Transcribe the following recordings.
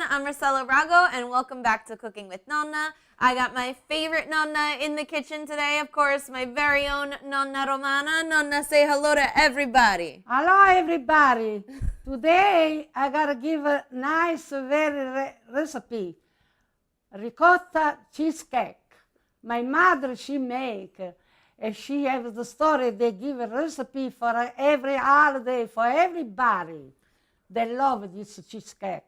I'm Rossella Rago, and welcome back to Cooking with Nonna. I got my favorite Nonna in the kitchen today, of course, my very own Nonna Romana. Nonna, say hello to everybody. Hello, everybody. Today, I gotta give a nice, very recipe. Ricotta cheesecake. My mother, she make, and she has the story. They give a recipe for every holiday, for everybody. They love this cheesecake.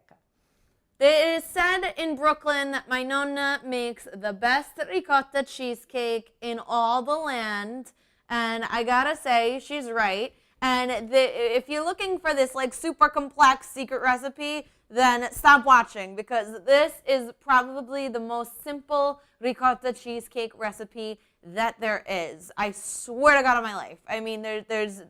It is said in Brooklyn that my Nonna makes the best ricotta cheesecake in all the land. And I gotta say, she's right. And if you're looking for this like super complex secret recipe, then stop watching, because this is probably the most simple ricotta cheesecake recipe that there is. I swear to God on my life. I mean, there's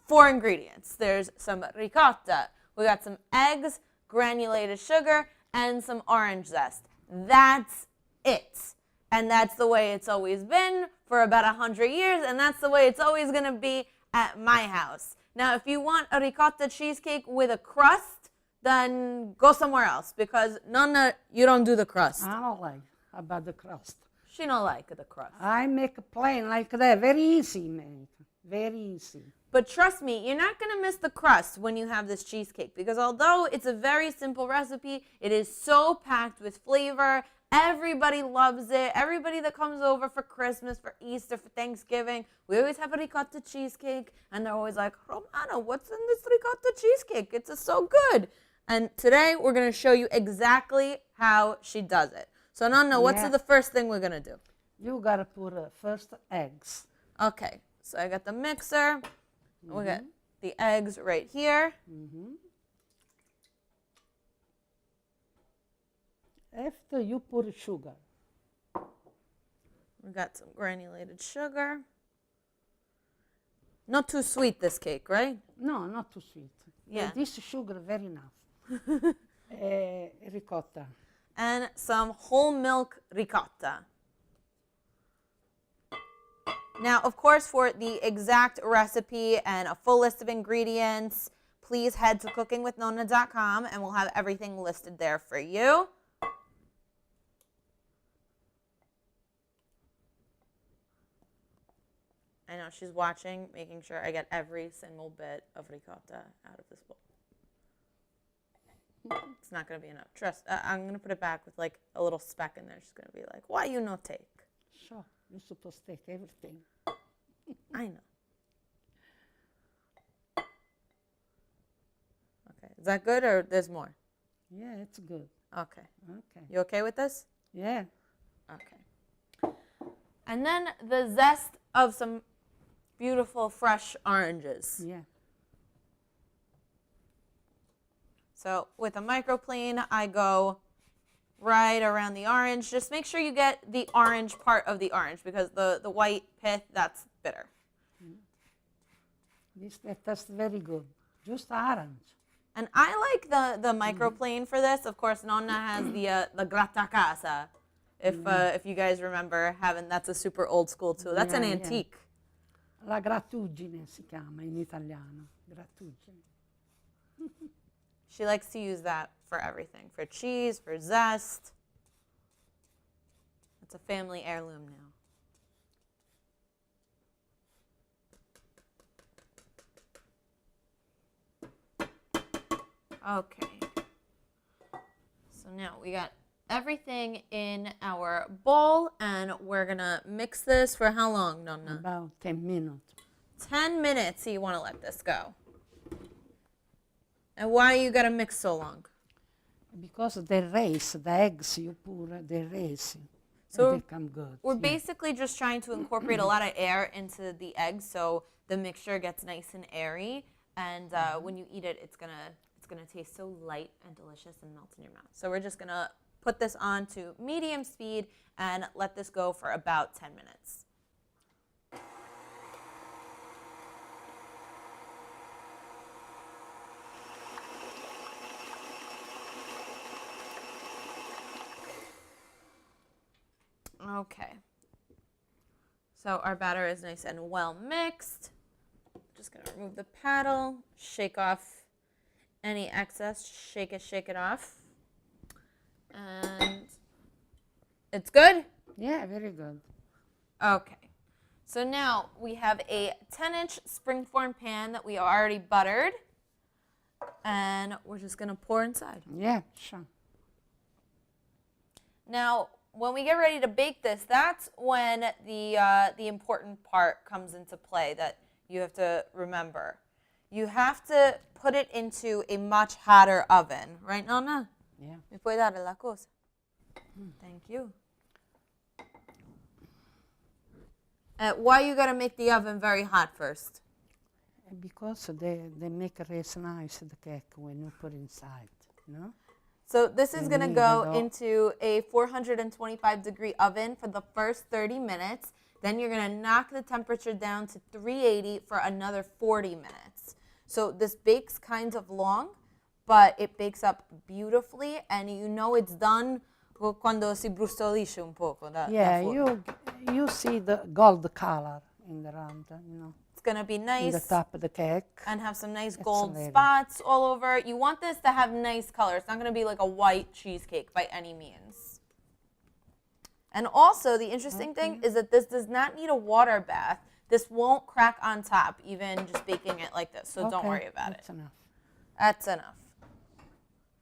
4 ingredients. There's some ricotta. We got some eggs, granulated sugar, and some orange zest. That's it. And that's the way it's always been for about 100 years, and that's the way it's always going to be at my house. Now, if you want a ricotta cheesecake with a crust, then go somewhere else, because Nonna, you don't do the crust. I don't like about the crust. She don't like the crust. I make a plain like that. Very easy, make. Very easy. But trust me, you're not going to miss the crust when you have this cheesecake, because although it's a very simple recipe, it is so packed with flavor. Everybody loves it. Everybody that comes over for Christmas, for Easter, for Thanksgiving, we always have a ricotta cheesecake, and they're always like, Romana, what's in this ricotta cheesecake? It's so good. And today we're going to show you exactly how she does it. So Nonna, what's the first thing we're going to do? You got to put first eggs. Okay, so I got the mixer. We got the eggs right here. After you put sugar. We got some granulated sugar. Not too sweet, this cake, right? No, not too sweet. Yeah. This sugar very enough. Ricotta. And some whole milk ricotta. Now, of course, for the exact recipe and a full list of ingredients, please head to cookingwithnonna.com, and we'll have everything listed there for you. I know she's watching, making sure I get every single bit of ricotta out of this bowl. It's not going to be enough. Trust, I'm going to put it back with like a little speck in there. She's going to be like, why you no take? Sure, you're supposed to take everything. I know. Okay, is that good or there's more? Yeah, it's good. Okay. Okay. You okay with this? Yeah. Okay. And then the zest of some beautiful fresh oranges. Yeah. So with a microplane, I go right around the orange. Just make sure you get the orange part of the orange, because the white pith, that's bitter. That tastes very good. Just orange. And I like the microplane for this. Of course, Nonna has the grattacasa. If you guys remember having, that's a super old school tool. That's an antique. La grattugine si chiama in italiano. Grattugine. She likes to use that for everything, for cheese, for zest. It's a family heirloom now. Okay. So now we got everything in our bowl, and we're going to mix this for how long, Nonna? About 10 minutes. 10 minutes you want to let this go. And why you got to mix so long? Because they race, the eggs you put, they race. So they come good. We're basically just trying to incorporate a lot of air into the eggs, so the mixture gets nice and airy. And when you eat it, it's gonna taste so light and delicious and melt in your mouth. So we're just gonna put this on to medium speed and let this go for about 10 minutes. Okay. So our batter is nice and well mixed. Just gonna remove the paddle, shake off any excess, shake it off. And it's good? Yeah, very good. Okay. So now we have a 10-inch springform pan that we already buttered. And we're just going to pour inside. Yeah, sure. Now, when we get ready to bake this, that's when the important part comes into play that you have to remember. You have to put it into a much hotter oven. Right, Nonna? Yeah. ¿Me puede dar la cosa? Thank you. Why you got to make the oven very hot first? Because they make it real nice, the cake, when you put inside, you know? So this is going to need go it all. into a 425-degree oven for the first 30 minutes. Then you're going to knock the temperature down to 380 for another 40 minutes. So this bakes kind of long, but it bakes up beautifully, and you know it's done quando si brustolisse un poco. Yeah, you see the gold color in the round, you know, It's going to be in nice. the top of the cake. And have some nice gold Excellent. spots all over. You want this to have nice color. It's not going to be like a white cheesecake by any means. And also, the interesting thing is that this does not need a water bath. This won't crack on top, even just baking it like this. So don't worry about That's it. enough. That's enough.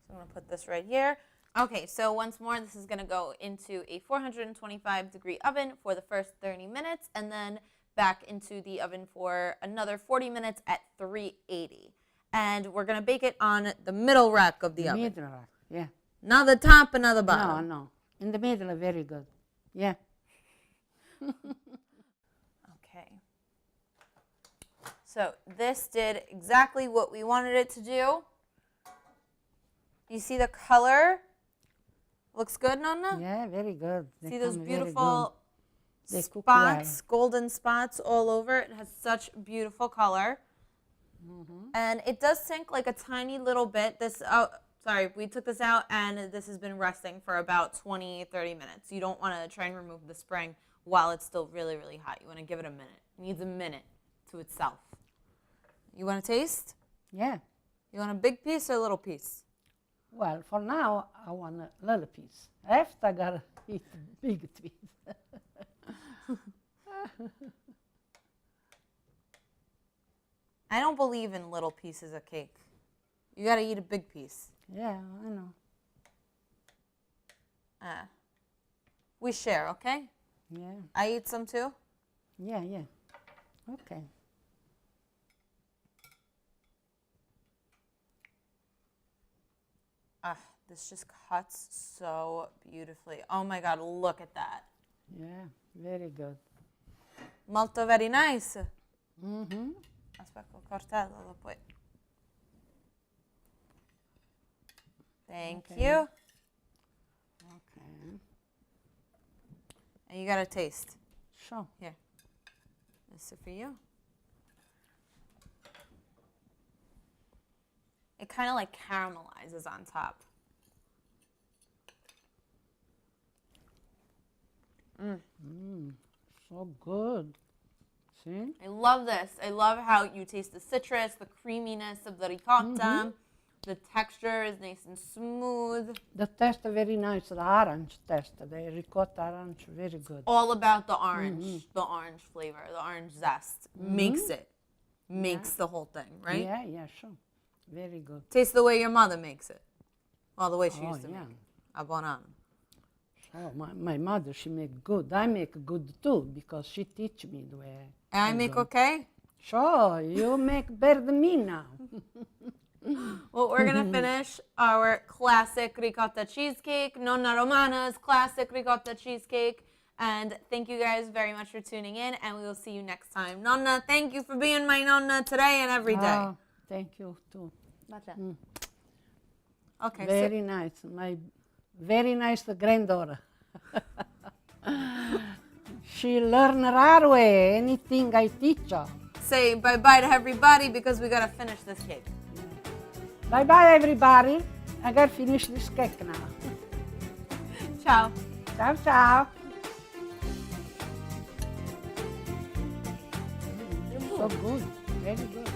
So I'm going to put this right here. Okay, so once more, this is going to go into a 425-degree oven for the first 30 minutes, and then back into the oven for another 40 minutes at 380. And we're going to bake it on the middle rack of the oven. Middle rack, yeah. Not the top and not the bottom. No. In the middle, very good. Yeah. Okay. So this did exactly what we wanted it to do. You see the color? Looks good, Nonna? Yeah, very good. They See those come very beautiful They cook spots, golden spots all over. It has such beautiful color. And it does sink like a tiny little bit. We took this out and this has been resting for about 20, 30 minutes. You don't want to try and remove the spring while it's still really, really hot. You want to give it a minute. It needs a minute to itself. You want to taste? Yeah. You want a big piece or a little piece? Well, for now, I want a little piece. After I gotta eat a big piece. I don't believe in little pieces of cake. You got to eat a big piece. Yeah, I know. We share, okay? Yeah. I eat some too. Yeah. Okay. This just cuts so beautifully. Oh my God, look at that. Yeah, very good. Molto very nice. Mm-hmm. Aspetta, cortello lo puoi. Thank you. Okay. And you got to taste. Sure. Here. This is for you. It kind of like caramelizes on top. So good. See? I love this. I love how you taste the citrus, the creaminess of the ricotta. The texture is nice and smooth. The taste very nice. The orange taste. The ricotta orange, very good. All about the orange flavor, the orange zest. Makes it. Makes the whole thing, right? Yeah, sure. Very good. Tastes the way your mother makes it. Well, the way she used to make it. A buon anno. Oh, my mother, she make good. I make good too, because she teach me the way. And I make okay? Sure, you make better than me now. Well, we're going to finish our classic ricotta cheesecake, Nonna Romana's classic ricotta cheesecake. And thank you guys very much for tuning in, and we will see you next time. Nonna, thank you for being my Nonna today and every day. Oh, thank you too. Okay. Very nice. My very nice granddaughter. She learn right away anything I teach her. Say bye-bye to everybody because we got to finish this cake. Bye-bye, everybody. I got to finish this cake now. Ciao. Ciao, ciao. So good. Very good.